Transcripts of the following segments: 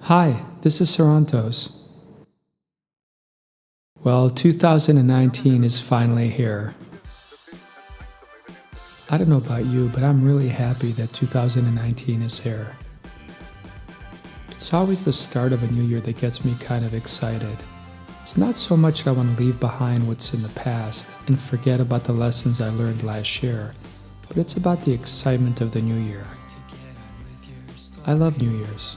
Hi, this is Sarantos. Well, 2019 is finally here. I don't know about you, but I'm really happy that 2019 is here. It's always the start of a new year that gets me kind of excited. It's not so much that I want to leave behind what's in the past and forget about the lessons I learned last year, but it's about the excitement of the new year. I love New Year's.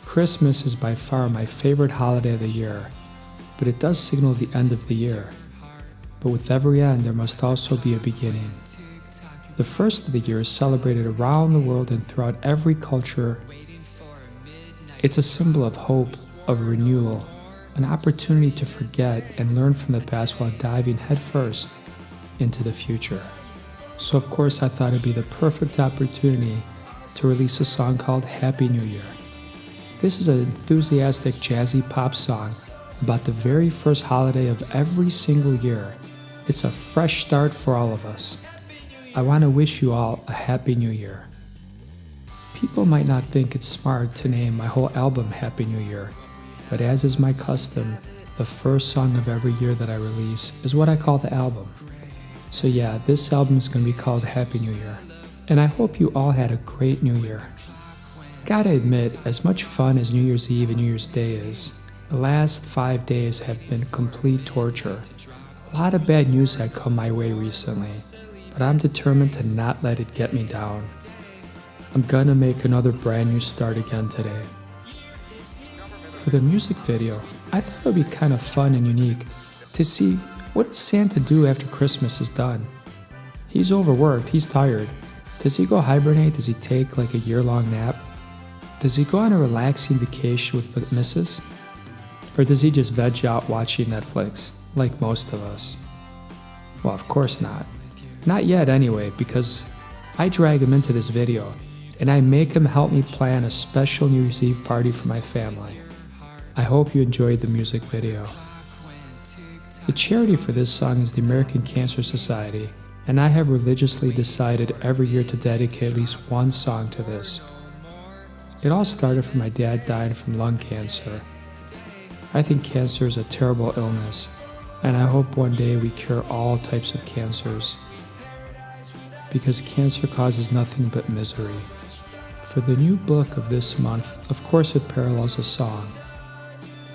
Christmas is by far my favorite holiday of the year, but it does signal the end of the year. But with every end, there must also be a beginning. The first of the year is celebrated around the world and throughout every culture. It's a symbol of hope, of renewal, an opportunity to forget and learn from the past while diving headfirst into the future. So of course I thought it'd be the perfect opportunity to release a song called Happy New Year. This is an enthusiastic jazzy pop song about the very first holiday of every single year. It's a fresh start for all of us. I want to wish you all a Happy New Year. People might not think it's smart to name my whole album Happy New Year, but as is my custom, the first song of every year that I release is what I call the album. So yeah, this album is going to be called Happy New Year. And I hope you all had a great New Year. Gotta admit, as much fun as New Year's Eve and New Year's Day is, the last 5 days have been complete torture. A lot of bad news had come my way recently, but I'm determined to not let it get me down. I'm gonna make another brand new start again today. For the music video, I thought it would be kind of fun and unique to see what does Santa do after Christmas is done. He's overworked, he's tired. Does he go hibernate? Does he take like a year-long nap? Does he go on a relaxing vacation with the missus? Or does he just veg out watching Netflix, like most of us? Well, of course not. Not yet anyway, because I drag him into this video, and I make him help me plan a special New Year's Eve party for my family. I hope you enjoyed the music video. The charity for this song is the American Cancer Society, and I have religiously decided every year to dedicate at least one song to this. It all started from my dad dying from lung cancer. I think cancer is a terrible illness, and I hope one day we cure all types of cancers, because cancer causes nothing but misery. For the new book of this month, of course it parallels a song.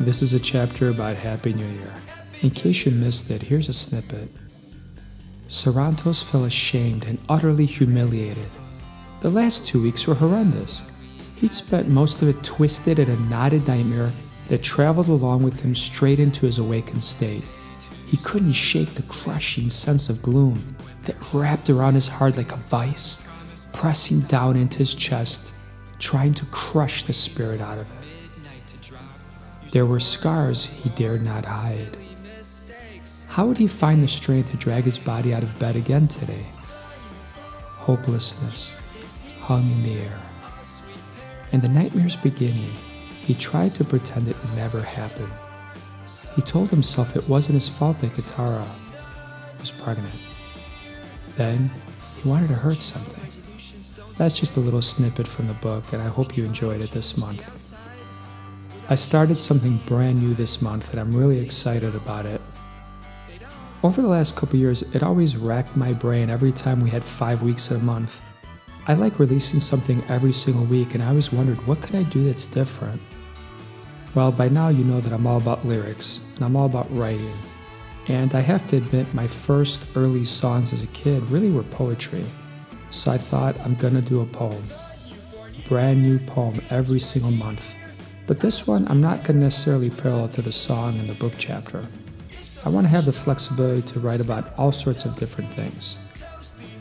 This is a chapter about Happy New Year. In case you missed it, here's a snippet. Sarantos felt ashamed and utterly humiliated. The last 2 weeks were horrendous. He'd spent most of it twisted in a knotted nightmare that traveled along with him straight into his awakened state. He couldn't shake the crushing sense of gloom that wrapped around his heart like a vice, pressing down into his chest, trying to crush the spirit out of it. There were scars he dared not hide. How would he find the strength to drag his body out of bed again today? Hopelessness hung in the air. In the nightmare's beginning, he tried to pretend it never happened. He told himself it wasn't his fault that Katara was pregnant. Then, he wanted to hurt something. That's just a little snippet from the book, and I hope you enjoyed it this month. I started something brand new this month, and I'm really excited about it. Over the last couple years, it always racked my brain every time we had 5 weeks in a month. I like releasing something every single week, and I always wondered, what could I do that's different? Well, by now you know that I'm all about lyrics, and I'm all about writing. And I have to admit, my first early songs as a kid really were poetry. So I thought, I'm gonna do a poem. Brand new poem every single month. But this one, I'm not gonna necessarily parallel to the song in the book chapter. I want to have the flexibility to write about all sorts of different things.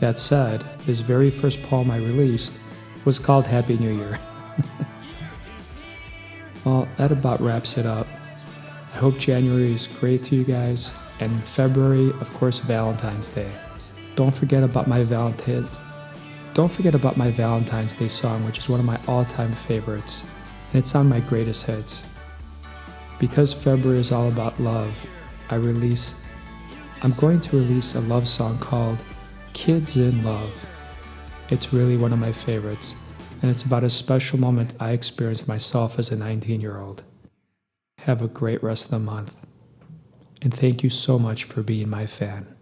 That said, this very first poem I released was called Happy New Year. Well, that about wraps it up. I hope January is great to you guys, and in February, of course, Valentine's Day. Don't forget about my Valentine's Day song, which is one of my all-time favorites, and it's on my greatest hits. Because February is all about love, I'm going to release a love song called Kids in Love. It's really one of my favorites. and it's about a special moment I experienced myself as a 19-year-old. Have a great rest of the month, and thank you so much for being my fan.